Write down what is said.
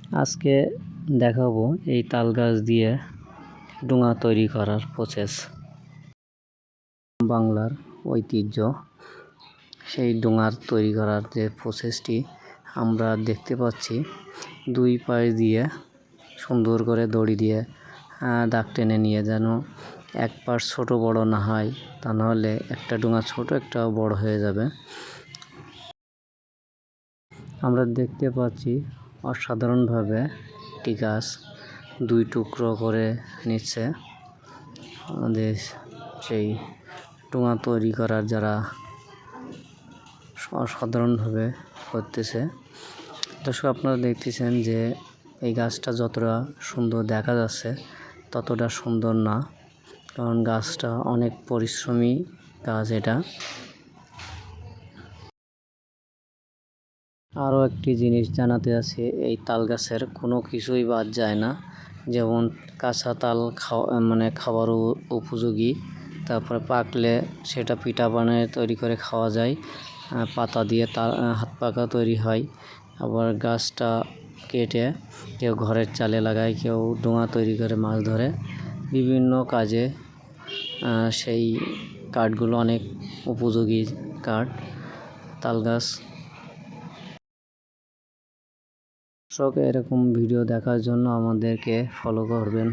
আজকে দেখাবো এই তাল গাছ দিয়ে ডোঙা তৈরি করার প্রসেস। বাংলার ঐতিহ্য সেই ডোঙার তৈরি করার যে প্রসেসটি আমরা দেখতে পাচ্ছি, দুই পাশ দিয়ে সুন্দর করে দড়ি দিয়ে দাগ টেনে নিয়ে, যেন এক পাশ ছোট বড় না হয়, তা নাহলে একটা ডোঙা ছোট একটা বড় হয়ে যাবে। আমরা দেখতে পাচ্ছি অসাধারণভাবে একটি গাছ দুই টুকরো করে নিচ্ছে আমাদের সেই ডোঙা তৈরি করার যারা অসাধারণভাবে করতেছে। দর্শক, আপনারা দেখতেছেন যে এই গাছটা যতটা সুন্দর দেখা যাচ্ছে ততটা সুন্দর না, কারণ গাছটা অনেক পরিশ্রমী গাছ। এটা আরও একটি জিনিস জানাতে আছে, এই তাল গাছের কোনো কিছুই বাদ যায় না। যেমন কাঁচা তাল খাবার উপযোগী, তারপরে পাকলে সেটা পিঠা বানিয়ে তৈরি করে খাওয়া যায়, পাতা দিয়ে তার হাত পাকা তৈরি হয়। আবার গাছটা কেটে কেউ ঘরের চালে লাগায়, কেউ ডোঙা তৈরি করে মাছ ধরে, বিভিন্ন কাজে সেই কাঠগুলো অনেক উপযোগী কাঠ তাল গাছ। এরকম ভিডিও দেখার জন্য আমাদেরকে ফলো করবেন।